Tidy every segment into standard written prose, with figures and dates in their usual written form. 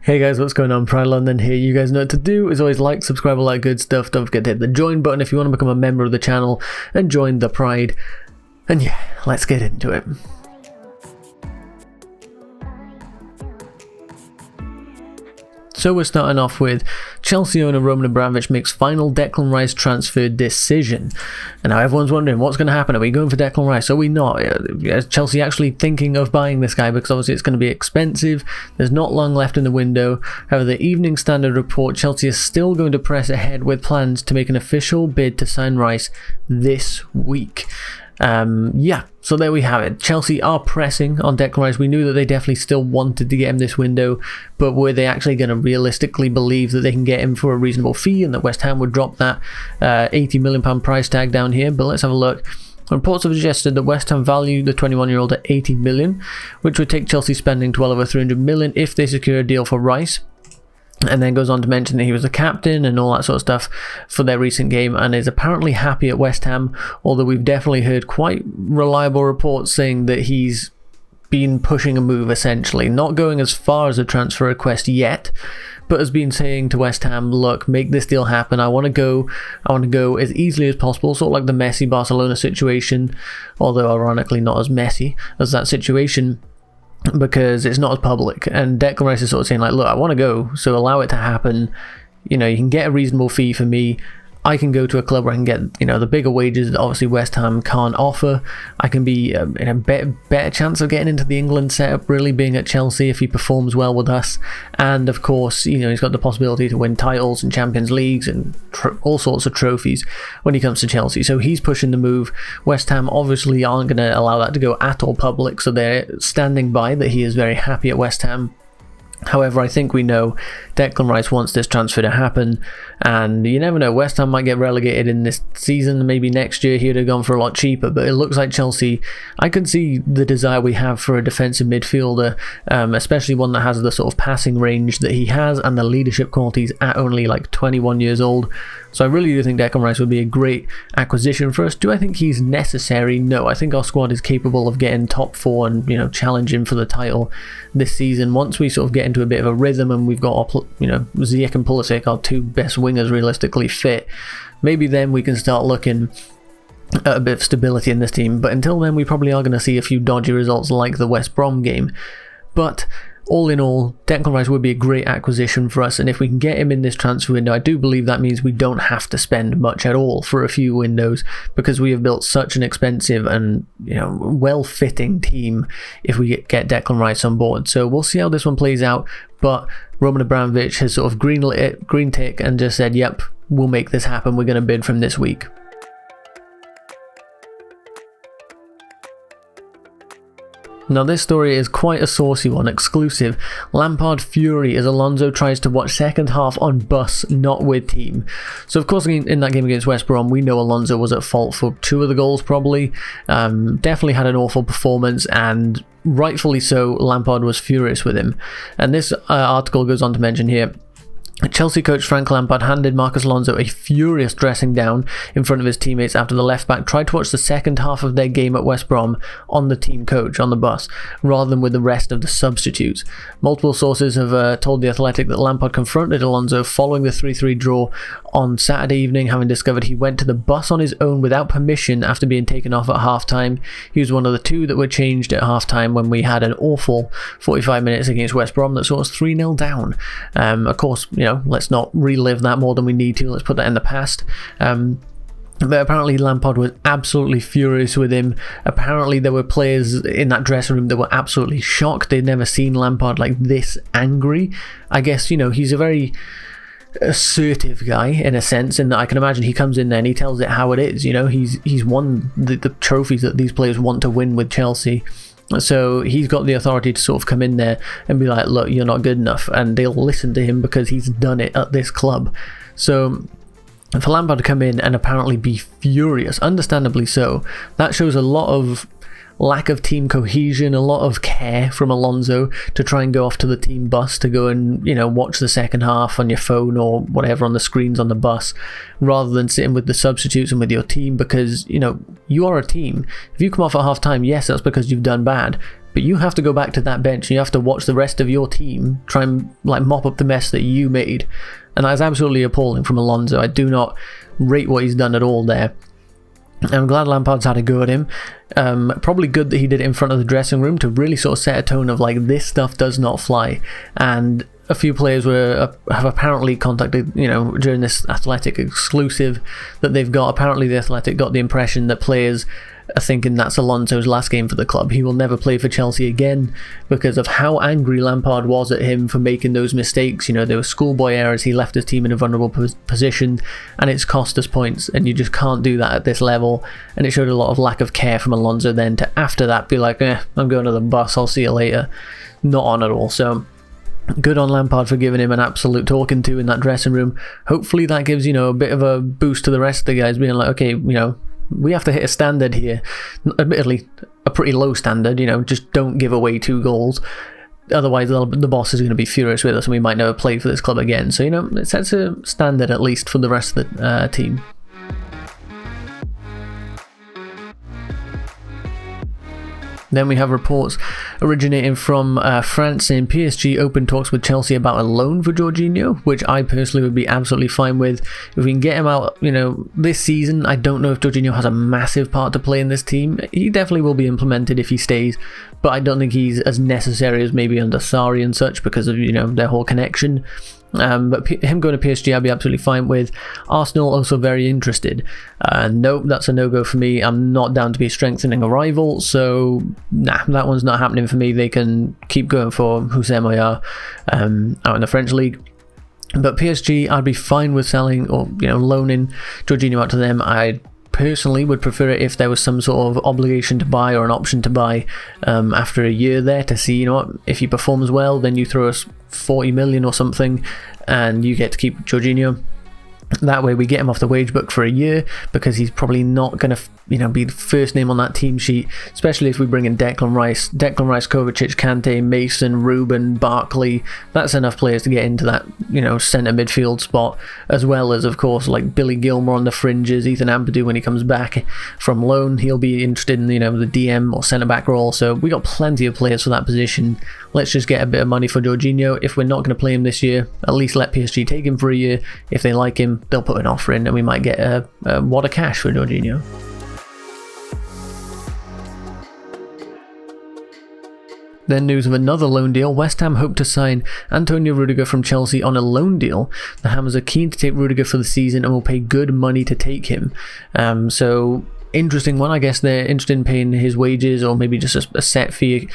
Hey guys, what's going on? PrideOfLDN here. You guys know what to do. As always, like, subscribe, all that good stuff. Don't forget to hit the join button if you want to become a member of the channel and join the Pride. And yeah, let's get into it. So we're starting off with Chelsea owner Roman Abramovich makes final Declan Rice transfer decision. And now everyone's wondering what's going to happen. Are we going for Declan Rice? Are we not? Is Chelsea actually thinking of buying this guy? Because obviously it's going to be expensive. There's not long left in the window. However, the Evening Standard report Chelsea is still going to press ahead with plans to make an official bid to sign Rice this week. So there we have it. Chelsea are pressing on Declan Rice. We knew that they definitely still wanted to get him this window, but were they actually going to realistically believe that they can get him for a reasonable fee and that West Ham would drop that £80 million price tag down here? But let's have a look. Reports have suggested that West Ham value the 21-year-old at £80 million, which would take Chelsea spending well over £300 million if they secure a deal for Rice. And then goes on to mention that he was the captain and all that sort of stuff for their recent game and is apparently happy at West Ham, although we've definitely heard quite reliable reports saying that he's been pushing a move essentially, not going as far as a transfer request yet, but has been saying to West Ham, look, make this deal happen. I want to go as easily as possible, sort of like the Messi Barcelona situation, although ironically not as messy as that situation, because it's not as public. And Declan Rice is sort of saying like, look, I want to go, so allow it to happen. You know, you can get a reasonable fee for me. I can go to a club where I can get, you know, the bigger wages that obviously West Ham can't offer. I can be in a better chance of getting into the England setup, really, being at Chelsea if he performs well with us. And of course, you know, he's got the possibility to win titles and Champions Leagues and all sorts of trophies when he comes to Chelsea. So he's pushing the move. West Ham obviously aren't going to allow that to go at all public, so they're standing by that he is very happy at West Ham. However, I think we know Declan Rice wants this transfer to happen, and you never know, West Ham might get relegated in this season. Maybe next year he would have gone for a lot cheaper, but it looks like Chelsea, I can see the desire we have for a defensive midfielder, especially one that has the sort of passing range that he has and the leadership qualities at only like 21 years old. So I really do think Declan Rice would be a great acquisition for us. Do I think he's necessary? No, I think our squad is capable of getting top four and, you know, challenging for the title this season. Once we sort of get into a bit of a rhythm and we've got our, you know, Ziyech and Pulisic, our two best wingers, realistically fit, maybe then we can start looking at a bit of stability in this team. But until then, we probably are going to see a few dodgy results like the West Brom game. But all in all, Declan Rice would be a great acquisition for us, and if we can get him in this transfer window, I do believe that means we don't have to spend much at all for a few windows, because we have built such an expensive and, you know, well-fitting team if we get Declan Rice on board. So we'll see how this one plays out, but Roman Abramovich has sort of greenlit it, green tick, and just said, yep, we'll make this happen. We're going to bid from this week. Now this story is quite a saucy one, exclusive. Lampard fury as Alonso tries to watch second half on bus, not with team. So of course in that game against West Brom, we know Alonso was at fault for two of the goals probably. Definitely had an awful performance, and rightfully so, Lampard was furious with him. And this article goes on to mention here, Chelsea coach Frank Lampard handed Marcos Alonso a furious dressing down in front of his teammates after the left-back tried to watch the second half of their game at West Brom on the team coach, on the bus, rather than with the rest of the substitutes. Multiple sources have told The Athletic that Lampard confronted Alonso following the 3-3 draw on Saturday evening, having discovered he went to the bus on his own without permission after being taken off at half-time. He was one of the two that were changed at half-time when we had an awful 45 minutes against West Brom that saw us 3-0 down. Of course, you know, let's not relive that more than we need to. Let's put that in the past. But apparently Lampard was absolutely furious with him. Apparently there were players in that dressing room that were absolutely shocked. They'd never seen Lampard like this angry. I guess, you know, he's a very assertive guy in a sense, in that I can imagine he comes in there and he tells it how it is. You know, he's won the trophies that these players want to win with Chelsea. So he's got the authority to sort of come in there and be like, look, you're not good enough, and they'll listen to him because he's done it at this club. So for Lampard to come in and apparently be furious, understandably so, that shows a lot of lack of team cohesion, a lot of care from Alonso to try and go off to the team bus to go and, you know, watch the second half on your phone or whatever on the screens on the bus, rather than sitting with the substitutes and with your team, because, you know, you are a team. If you come off at half time, yes, that's because you've done bad, but you have to go back to that bench and you have to watch the rest of your team try and like mop up the mess that you made. And that is absolutely appalling from Alonso. I do not rate what he's done at all there. I'm glad Lampard's had a go at him. Probably good that he did it in front of the dressing room to really sort of set a tone of like, this stuff does not fly. And a few players have apparently contacted, you know, during this Athletic exclusive that they've got. Apparently the Athletic got the impression that players are thinking that's Alonso's last game for the club. He will never play for Chelsea again because of how angry Lampard was at him for making those mistakes. You know, there were schoolboy errors. He left his team in a vulnerable position and it's cost us points, and you just can't do that at this level. And it showed a lot of lack of care from Alonso then to after that be like, I'm going to the bus, I'll see you later. Not on at all. So good on Lampard for giving him an absolute talking to in that dressing room. Hopefully that gives, you know, a bit of a boost to the rest of the guys, being like, okay, you know, we have to hit a standard here, admittedly a pretty low standard, you know, just don't give away 2 goals, otherwise the boss is going to be furious with us and we might never play for this club again. So, you know, it sets a standard at least for the rest of the team. Then we have reports originating from France saying PSG open talks with Chelsea about a loan for Jorginho, which I personally would be absolutely fine with. If we can get him out, you know, this season, I don't know if Jorginho has a massive part to play in this team. He definitely will be implemented if he stays, but I don't think he's as necessary as maybe under Sarri and such because of, you know, their whole connection. But him going to PSG I'd be absolutely fine with. Arsenal also very interested. Nope, that's a no-go for me. I'm not down to be strengthening a rival, so nah, that one's not happening for me. They can keep going for Houssem Aouar out in the French league. But PSG I'd be fine with selling or, you know, loaning Jorginho out to them. I personally would prefer it if there was some sort of obligation to buy or an option to buy after a year there, to see, you know what, if he performs well, then you throw us 40 million or something and you get to keep Jorginho. That way we get him off the wage book for a year, because he's probably not going to, you know, be the first name on that team sheet, especially if we bring in Declan Rice, Kovacic, Kante, Mason, Ruben, Barkley. That's enough players to get into that, you know, centre midfield spot, as well as, of course, like Billy Gilmour on the fringes, Ethan Ampadu when he comes back from loan. He'll be interested in, you know, the DM or centre back role. So we got plenty of players for that position. Let's just get a bit of money for Jorginho. If we're not going to play him this year, at least let PSG take him for a year. If they like him, they'll put an offer in and we might get a wad of cash for Jorginho. Then news of another loan deal. West Ham hope to sign Antonio Rudiger from Chelsea on a loan deal. The Hammers are keen to take Rudiger for the season and will pay good money to take him. So interesting one. I guess they're interested in paying his wages or maybe just a set fee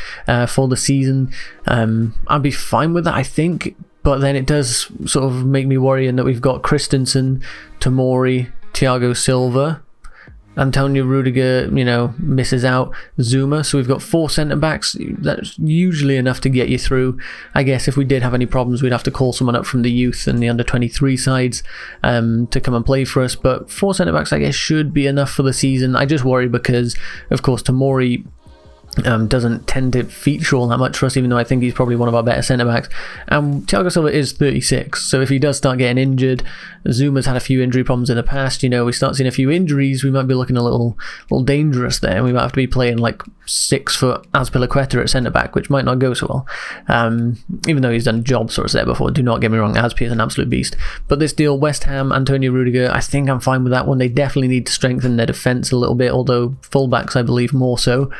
for the season. I'd be fine with that, I think. But then it does sort of make me worry in that we've got Christensen, Tomori, Thiago Silva, Antonio Rudiger, you know, misses out, Zuma. So we've got 4 centre-backs. That's usually enough to get you through. I guess if we did have any problems, we'd have to call someone up from the youth and the under-23 sides to come and play for us. But 4 centre-backs, I guess, should be enough for the season. I just worry because, of course, Tomori doesn't tend to feature all that much for us, even though I think he's probably one of our better centre-backs. And Thiago Silva is 36, so if he does start getting injured, Zuma's had a few injury problems in the past, you know, we start seeing a few injuries, we might be looking a little dangerous there. We might have to be playing like 6 foot Azpilicueta at centre-back, which might not go so well. Even though he's done jobs for us there before, do not get me wrong, Azpi is an absolute beast. But this deal, West Ham, Antonio Rudiger, I think I'm fine with that one. They definitely need to strengthen their defence a little bit, although fullbacks I believe more so.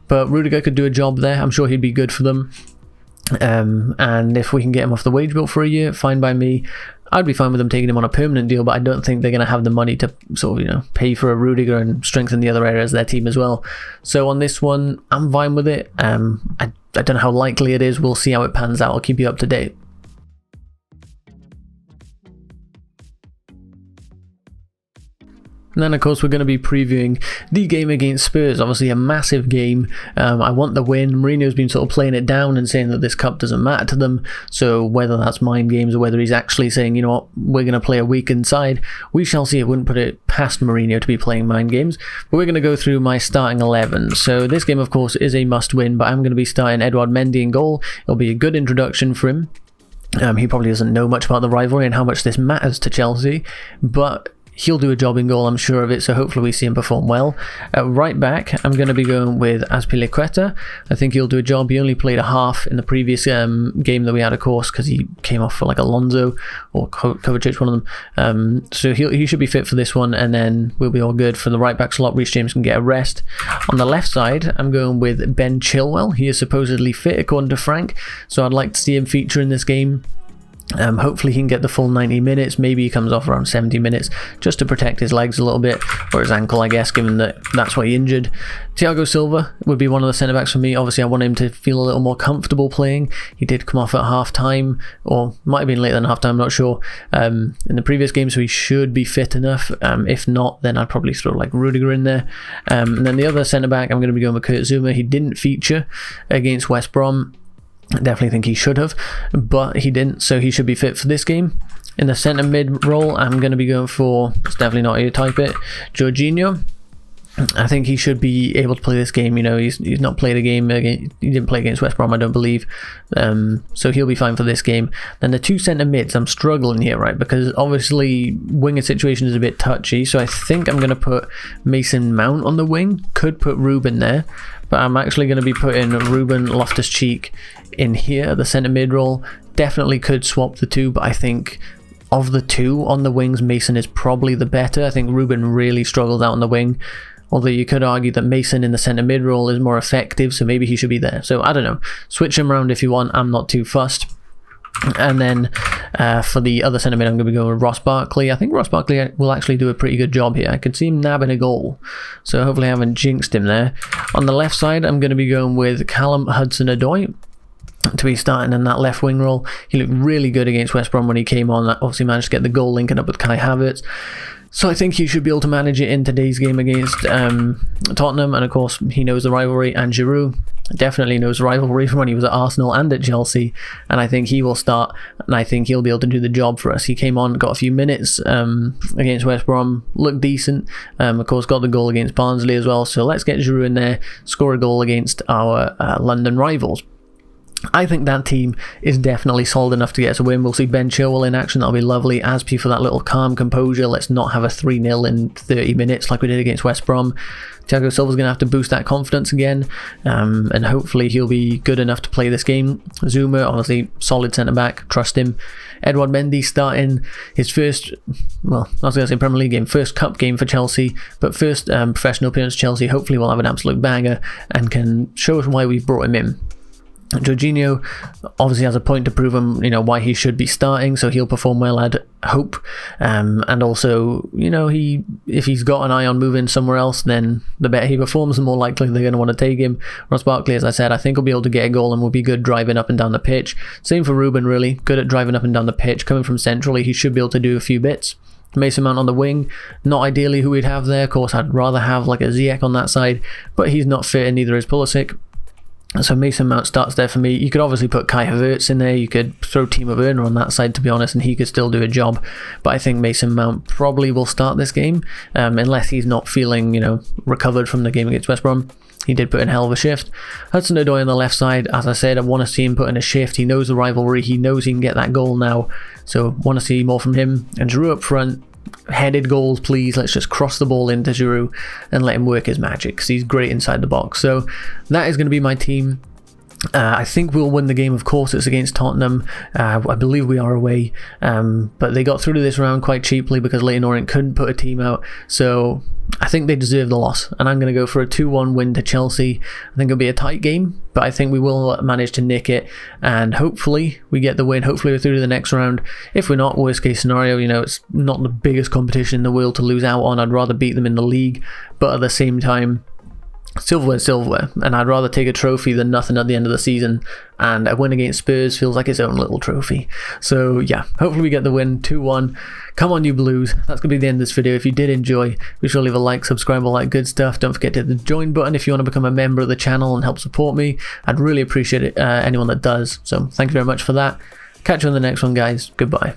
But Rudiger could do a job there. I'm sure he'd be good for them. And if we can get him off the wage bill for a year, fine by me. I'd be fine with them taking him on a permanent deal, but I don't think they're going to have the money to sort of, you know, pay for a Rudiger and strengthen the other areas of their team as well. So on this one, I'm fine with it. I don't know how likely it is. We'll see how it pans out. I'll keep you up to date. And then, of course, we're going to be previewing the game against Spurs. Obviously, a massive game. I want the win. Mourinho's been sort of playing it down and saying that this cup doesn't matter to them. So whether that's mind games or whether he's actually saying, you know what, we're going to play a weakened side, we shall see. I wouldn't put it past Mourinho to be playing mind games. But we're going to go through my starting 11. So this game, of course, is a must-win, but I'm going to be starting Edouard Mendy in goal. It'll be a good introduction for him. He probably doesn't know much about the rivalry and how much this matters to Chelsea, but he'll do a job in goal, I'm sure of it, so hopefully we see him perform well. Right back, I'm going to be going with Azpilicueta. I think he'll do a job. He only played a half in the previous game that we had, of course, because he came off for like Alonso or Kovacic, one of them. So he should be fit for this one, and then we'll be all good for the right back slot. Reece James can get a rest. On the left side, I'm going with Ben Chilwell. He is supposedly fit, according to Frank, so I'd like to see him feature in this game. Hopefully he can get the full 90 minutes. Maybe he comes off around 70 minutes just to protect his legs a little bit, or his ankle, I guess, given that that's what he injured. Thiago Silva would be one of the centre-backs for me. Obviously I want him to feel a little more comfortable playing. He did come off at half-time, or might have been later than half-time, I'm not sure, in the previous game, so he should be fit enough. If not, then I'd probably throw like Rudiger in there. And then the other centre-back, I'm going to be going with Kurt Zouma. He didn't feature against West Brom. I definitely think he should have, but he didn't, so he should be fit for this game. In the centre mid role, I'm going to be going for, it's definitely not how you type it, Jorginho. I think he should be able to play this game. You know, he's not played a game against, he didn't play against West Brom, I don't believe, so he'll be fine for this game. Then the two centre mids, I'm struggling here, right, because obviously winger situation is a bit touchy, so I think I'm going to put Mason Mount on the wing. Could put Ruben there, but I'm actually going to be putting Ruben Loftus-Cheek in here, the centre mid role. Definitely could swap the two, but I think of the two on the wings, Mason is probably the better. I think Ruben really struggles out on the wing, although you could argue that Mason in the centre mid role is more effective, so maybe he should be there. So I don't know, switch him around if you want, I'm not too fussed. And then for the other centre mid, I'm going to be going with Ross Barkley. I think Ross Barkley will actually do a pretty good job here. I could see him nabbing a goal, so hopefully I haven't jinxed him there. On the left side, I'm going to be going with Callum Hudson-Odoi to be starting in that left wing role. He looked really good against West Brom when he came on. Obviously managed to get the goal linking up with Kai Havertz. So I think he should be able to manage it in today's game against Tottenham. And of course, he knows the rivalry. And Giroud definitely knows the rivalry from when he was at Arsenal and at Chelsea. And I think he will start, and I think he'll be able to do the job for us. He came on, got a few minutes against West Brom, looked decent. Of course, got the goal against Barnsley as well. So let's get Giroud in there, score a goal against our London rivals. I think that team is definitely solid enough to get us a win. We'll see Ben Chilwell in action. That'll be lovely. Aspi for that little calm composure. Let's not have a 3-0 in 30 minutes like we did against West Brom. Thiago Silva's going to have to boost that confidence again, and hopefully he'll be good enough to play this game. Zouma, obviously solid centre-back. Trust him. Edouard Mendy starting his first, well, I was going to say Premier League game, first cup game for Chelsea, but first professional appearance for Chelsea. Hopefully we'll have an absolute banger and can show us why we've brought him in. Jorginho obviously has a point to prove him, you know, why he should be starting, so he'll perform well, I'd hope. And also, you know, if he's got an eye on moving somewhere else, then the better he performs, the more likely they're going to want to take him. Ross Barkley, as I said, I think will be able to get a goal and will be good driving up and down the pitch. Same for Ruben, really good at driving up and down the pitch. Coming from centrally, he should be able to do a few bits. Mason Mount on the wing, not ideally who we'd have there. Of course, I'd rather have like a Ziyech on that side, but he's not fit and neither is Pulisic. So Mason Mount starts there for me. You could obviously put Kai Havertz in there. You could throw Timo Werner on that side, to be honest, and he could still do a job. But I think Mason Mount probably will start this game, unless he's not feeling, you know, recovered from the game against West Brom. He did put in hell of a shift. Hudson-Odoi on the left side, as I said, I want to see him put in a shift. He knows the rivalry. He knows he can get that goal now. So want to see more from him. And Giroud up front. Headed goals, please. Let's just cross the ball into Giroud and let him work his magic, because he's great inside the box. So that is going to be my team. I think we'll win the game. Of course, it's against Tottenham. I believe we are away, but they got through to this round quite cheaply because Leyton Orient couldn't put a team out, so I think they deserve the loss, and I'm going to go for a 2-1 win to Chelsea. I think it'll be a tight game, but I think we will manage to nick it, and hopefully we get the win. Hopefully we're through to the next round. If we're not, worst case scenario, you know, it's not the biggest competition in the world to lose out on. I'd rather beat them in the league, but at the same time, silverware, and I'd rather take a trophy than nothing at the end of the season, and a win against Spurs feels like its own little trophy. So yeah, hopefully we get the win, 2-1. Come on you Blues. That's going to be the end of this video. If you did enjoy, be sure to leave a like, subscribe, all that good stuff. Don't forget to hit the join button if you want to become a member of the channel and help support me. I'd really appreciate it, anyone that does. So thank you very much for that. Catch you on the next one, guys. Goodbye.